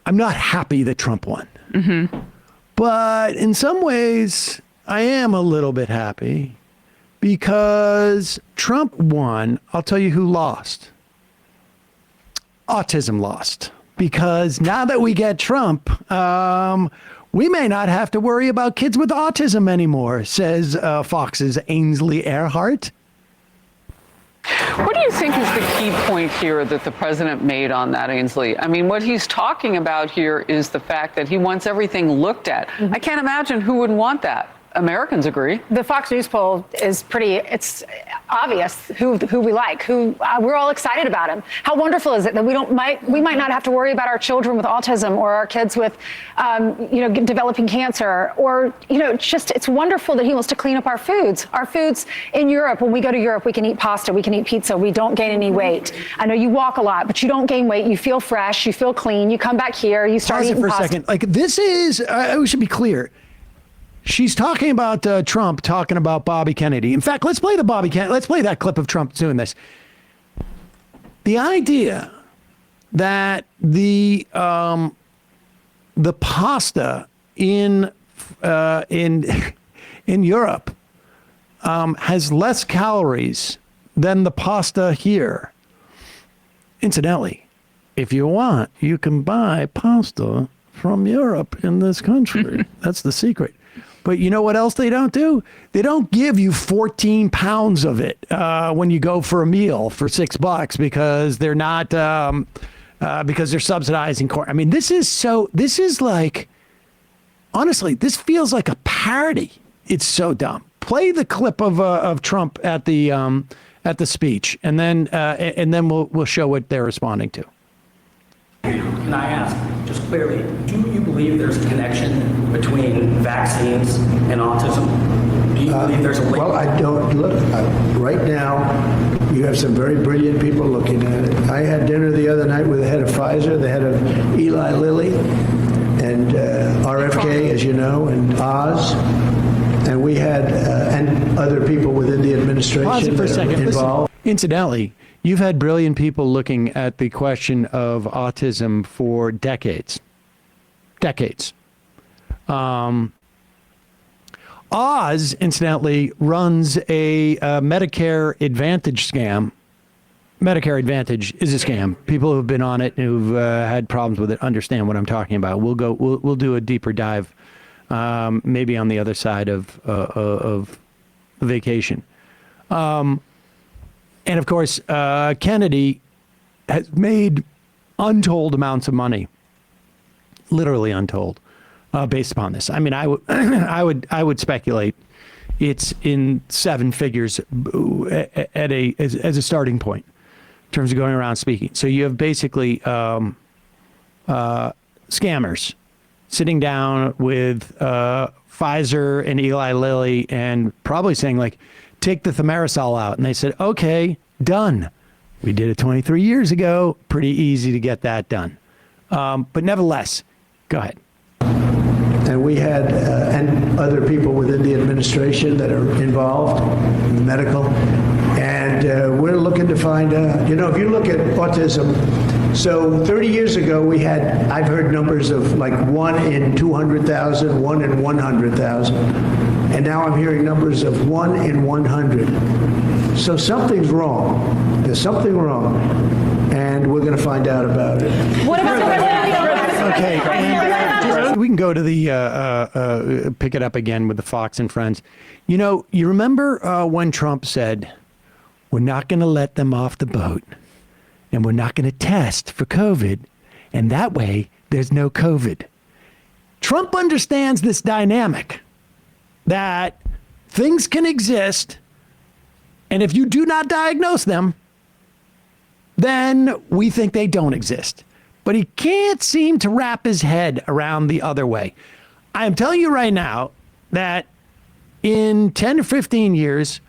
I'm not happy that Trump won. But in some ways, I am a little bit happy because Trump won. I'll tell you who lost. Autism lost. Because now that we get Trump, we may not have to worry about kids with autism anymore, says Fox's Ainsley Earhart. What do you think is the key point here that the president made on that, Ainsley? I mean, what he's talking about here is the fact that he wants everything looked at. I can't imagine who wouldn't want that. Americans agree. The Fox News poll is it's obvious who we like, we're all excited about him. How wonderful is it that we might not have to worry about our children with autism or our kids with, developing cancer, or, it's wonderful that he wants to clean up our foods. Our foods in Europe, when we go to Europe, we can eat pasta, we can eat pizza, we don't gain any weight. I know you walk a lot, but you don't gain weight. You feel fresh, you feel clean, you come back here, you start eating pasta. Pause it for a second. Like, this is, we should be clear. She's talking about Trump talking about Bobby Kennedy. In fact, let's play that clip of Trump doing this. The idea that the pasta in Europe has less calories than the pasta here. Incidentally, if you want, you can buy pasta from Europe in this country. That's the secret. But you know what else they don't do? They don't give you 14 pounds of it when you go for a meal for $6 because they're not because they're subsidizing corn. I mean, this is like, honestly, this feels like a parody. It's so dumb. Play the clip of Trump at the speech, and then we'll show what they're responding to. Can I ask, just clearly, do you believe there's a connection between vaccines and autism? Do you believe there's a link? Well, I don't look. Right now, you have some very brilliant people looking at it. I had dinner the other night with the head of Pfizer, the head of Eli Lilly, and RFK, as you know, and Oz. And we had, and other people within the administration. Pause it for a second. Involved. Listen, incidentally, you've had brilliant people looking at the question of autism for decades. Decades. Oz, incidentally, runs a Medicare Advantage scam. Medicare Advantage is a scam. People who've been on it, who've had problems with it, understand what I'm talking about. We'll do a deeper dive, maybe on the other side of vacation. And of course, Kennedy has made untold amounts of money, literally untold, based upon this. I mean, I would speculate it's in seven figures as a starting point in terms of going around speaking. So you have basically scammers sitting down with Pfizer and Eli Lilly and probably saying, like, take the thimerosal out. And they said, okay, done. We did it 23 years ago. Pretty easy to get that done. But nevertheless, go ahead. And we had, and other people within the administration that are involved, medical. And we're looking to find, if you look at autism, so 30 years ago we had, I've heard numbers of like 1 in 200,000, 1 in 100,000. And now I'm hearing numbers of 1 in 100. So something's wrong. There's something wrong. And we're going to find out about it. What about the Okay. We can go to the, pick it up again with the Fox and Friends. You remember when Trump said, we're not going to let them off the boat and we're not going to test for COVID. And that way there's no COVID. Trump understands this dynamic that things can exist. And if you do not diagnose them, then we think they don't exist. But he can't seem to wrap his head around the other way. I am telling you right now that in 10 to 15 years,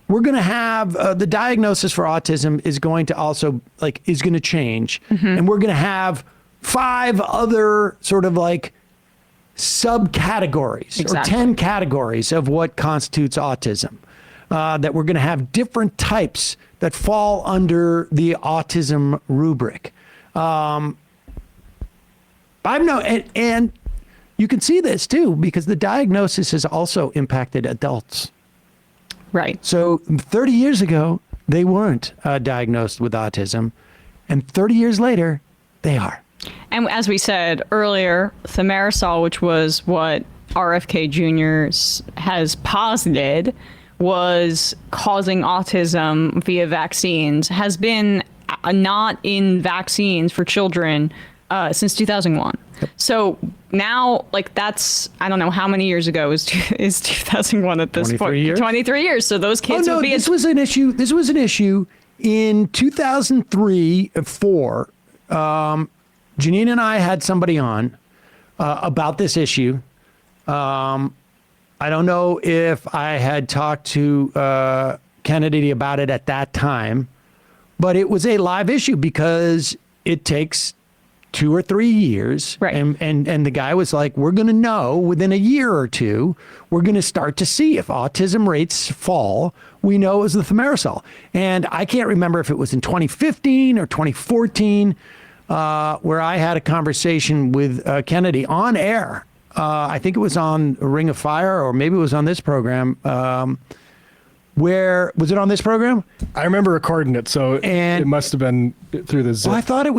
we're going to have the diagnosis for autism is going to also is going to change. And we're going to have 5 other sort of like subcategories or 10 categories of what constitutes autism. That we're going to have different types that fall under the autism rubric. I've known, and you can see this too, because the diagnosis has also impacted adults. Right. So 30 years ago, they weren't diagnosed with autism, and 30 years later, they are. And as we said earlier, thimerosal, which was what RFK Jr. has posited was causing autism via vaccines, has been not in vaccines for children since 2001. Yep. So now, like, that's, I don't know how many years ago is 2001 at this 23 point. Years? 23 years. So those kids would be. This was an issue. This was an issue in 2003 and 4. Janine and I had somebody on about this issue. I don't know if I had talked to Kennedy about it at that time, but it was a live issue because it takes 2 or 3 years. Right. And the guy was like, we're going to know within a year or two, we're going to start to see if autism rates fall. We know it was the thimerosal. And I can't remember if it was in 2015 or 2014 where I had a conversation with Kennedy on air. I think it was on Ring of Fire, or maybe it was on this program. Where was it on this program? I remember recording it, so it must have been through the zip. Well, I thought it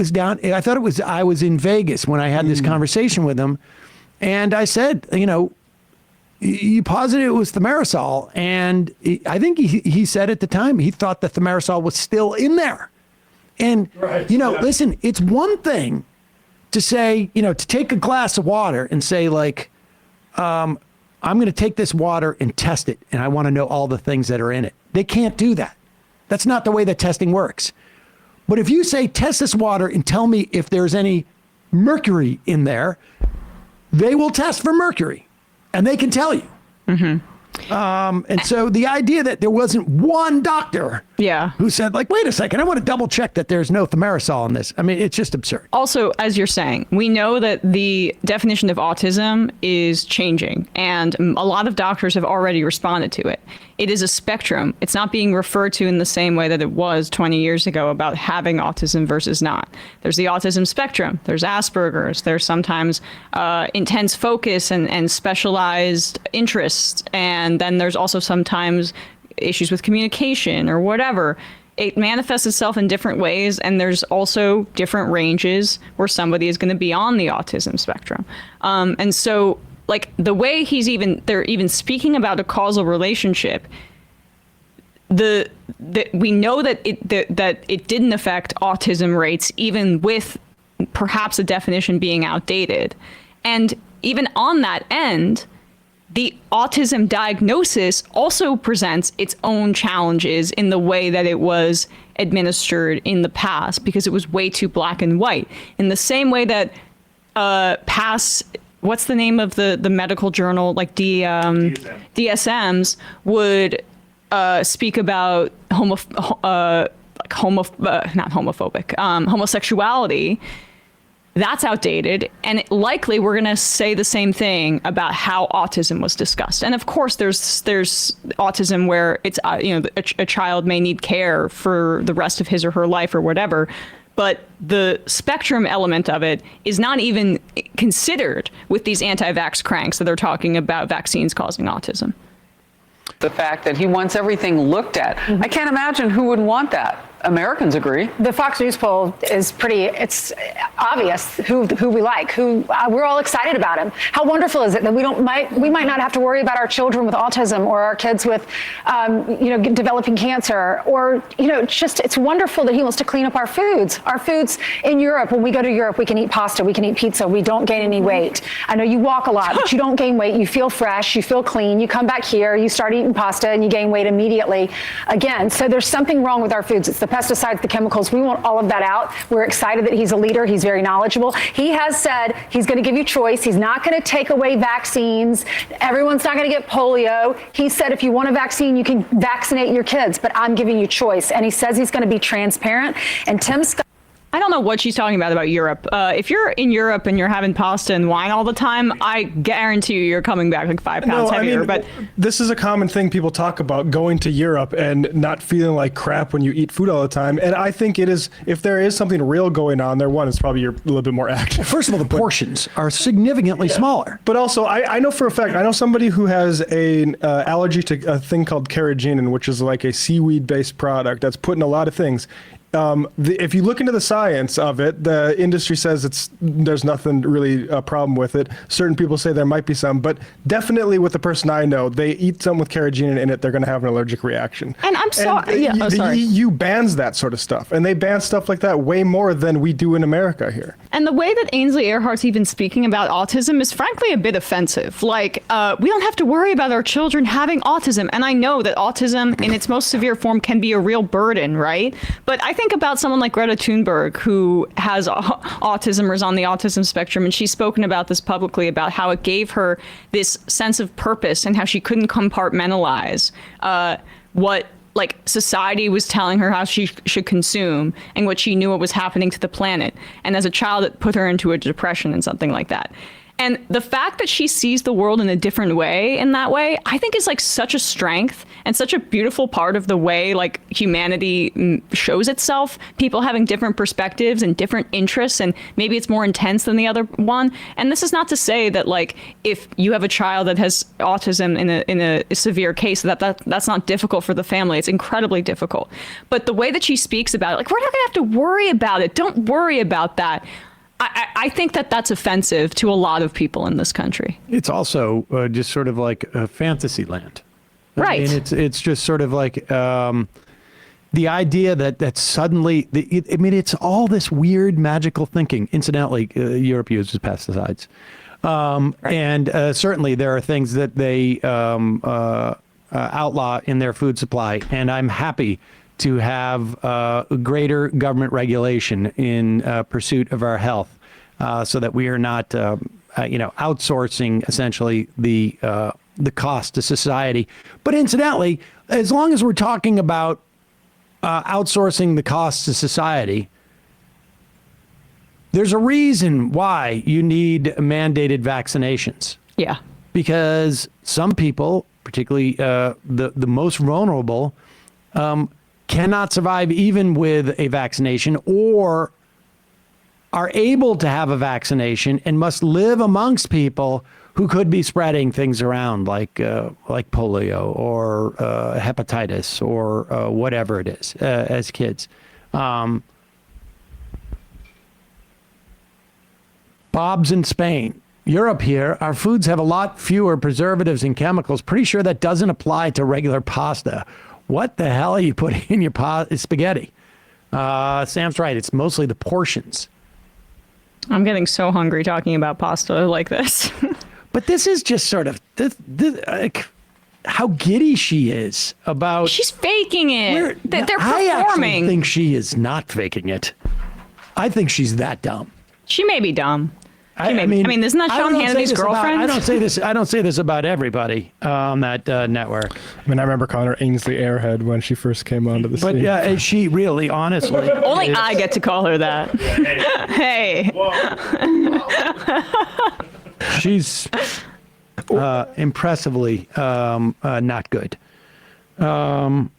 was I was in Vegas when I had this conversation with him, and I said, you posited it was thimerosal, and I think he said at the time he thought the thimerosal was still in there. And, listen, it's one thing to say, to take a glass of water and say, like, I'm going to take this water and test it, and I want to know all the things that are in it. They can't do that. That's not the way that testing works. But if you say, test this water and tell me if there's any mercury in there, they will test for mercury, and they can tell you. Mm-hmm. And so the idea that there wasn't one doctor who said, like, wait a second, I want to double check that there's no thimerosal in this. I mean, it's just absurd. Also, as you're saying, we know that the definition of autism is changing, and a lot of doctors have already responded to it. It is a spectrum. It's not being referred to in the same way that it was 20 years ago about having autism versus not. There's the autism spectrum. There's Asperger's. There's sometimes intense focus and specialized interests. And then there's also sometimes issues with communication or whatever. It manifests itself in different ways, and there's also different ranges where somebody is going to be on the autism spectrum. And so, like, the way they're even speaking about a causal relationship, we know that it didn't affect autism rates, even with perhaps a definition being outdated. And even on that end, the autism diagnosis also presents its own challenges in the way that it was administered in the past, because it was way too black and white. In the same way that what's the name of the medical journal, like DSMs would speak about homosexuality. That's outdated, and likely we're going to say the same thing about how autism was discussed. And of course, there's autism where it's a child may need care for the rest of his or her life or whatever, but the spectrum element of it is not even considered with these anti-vax cranks that they're talking about vaccines causing autism. The fact that he wants everything looked at. I can't imagine who would want that. Americans agree. The Fox News poll is it's obvious who we like, we're all excited about him. How wonderful is it that we might not have to worry about our children with autism or our kids with, developing cancer, or, it's wonderful that he wants to clean up our foods. Our foods in Europe, when we go to Europe, we can eat pasta, we can eat pizza, we don't gain any weight. I know you walk a lot, but you don't gain weight. You feel fresh, you feel clean. You come back here, you start eating pasta, and you gain weight immediately again. So there's something wrong with our foods. It's the pesticides, the chemicals. We want all of that out. We're excited that he's a leader. He's very knowledgeable. He has said he's going to give you choice. He's not going to take away vaccines. Everyone's not going to get polio. He said if you want a vaccine, you can vaccinate your kids, but I'm giving you choice. And he says he's going to be transparent. And Tim Scott. I don't know what she's talking about Europe. If you're in Europe and you're having pasta and wine all the time, I guarantee you're coming back like 5 pounds heavier. But this is a common thing people talk about, going to Europe and not feeling like crap when you eat food all the time. And I think it is, if there is something real going on there, one, it's probably you're a little bit more active. First of all, the portions are significantly smaller. But also, I know for a fact, I know somebody who has an allergy to a thing called carrageenan, which is like a seaweed-based product that's put in a lot of things. If you look into the science of it, the industry says there's nothing really a problem with it. Certain people say there might be some, but definitely with the person I know, they eat something with carrageenan in it, they're going to have an allergic reaction. And I'm sorry. The EU bans that sort of stuff, and they ban stuff like that way more than we do in America here. And the way that Ainsley Earhart's even speaking about autism is frankly a bit offensive. Like, we don't have to worry about our children having autism. And I know that autism in its most severe form can be a real burden, right? But I think about someone like Greta Thunberg, who has autism or is on the autism spectrum, and she's spoken about this publicly, about how it gave her this sense of purpose and how she couldn't compartmentalize what like society was telling her how she should consume and what she knew what was happening to the planet. And as a child, it put her into a depression and something like that. And the fact that she sees the world in a different way, in that way, I think is like such a strength and such a beautiful part of the way like humanity shows itself. People having different perspectives and different interests, and maybe it's more intense than the other one. And this is not to say that like if you have a child that has autism in a severe case, that's not difficult for the family. It's incredibly difficult. But the way that she speaks about it, like, we're not gonna have to worry about it. Don't worry about that. I think that that's offensive to a lot of people in this country. It's also just sort of like a fantasy land. Right. I mean, it's just sort of like the idea that suddenly, it's all this weird magical thinking. Incidentally, Europe uses pesticides. And certainly there are things that they outlaw in their food supply. And I'm happy to have greater government regulation in pursuit of our health, so that we are not, outsourcing essentially the cost to society. But incidentally, as long as we're talking about outsourcing the cost to society, there's a reason why you need mandated vaccinations. Yeah. Because some people, particularly the most vulnerable, cannot survive even with a vaccination, or are able to have a vaccination and must live amongst people who could be spreading things around, like polio or hepatitis or whatever it is, as kids. Bob's in Spain. Europe here, our foods have a lot fewer preservatives and chemicals. Pretty sure that doesn't apply to regular pasta. What the hell are you putting in your spaghetti? Sam's right. It's mostly the portions. I'm getting so hungry talking about pasta like this. But this is just sort of how giddy she is about. She's faking it. They're I actually performing. think she is not faking it. I think she's that dumb. She may be dumb. I mean, isn't that Sean Hannity's girlfriend? I don't say this about everybody on that network. I mean, I remember calling her Ainsley Airhead when she first came onto the scene. But yeah, she really, honestly, only I get to call her that. Hey. She's impressively not good. Wonder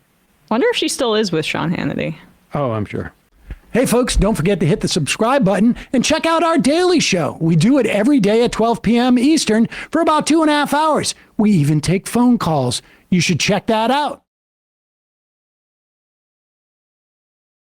if she still is with Sean Hannity. Oh, I'm sure. Hey, folks, don't forget to hit the subscribe button and check out our daily show. We do it every day at 12 p.m. Eastern for about 2.5 hours. We even take phone calls. You should check that out.